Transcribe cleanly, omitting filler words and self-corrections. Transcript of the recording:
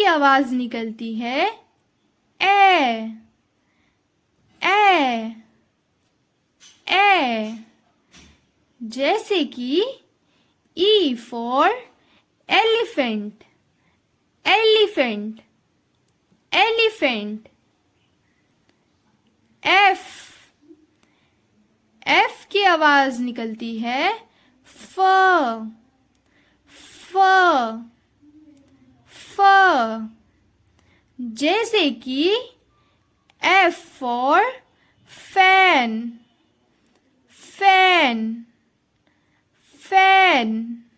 की आवाज निकलती है ए ए ए। जैसे कि E for elephant elephant elephant. F F की आवाज निकलती है फ फ फ। जैसे कि F for fan fan fan.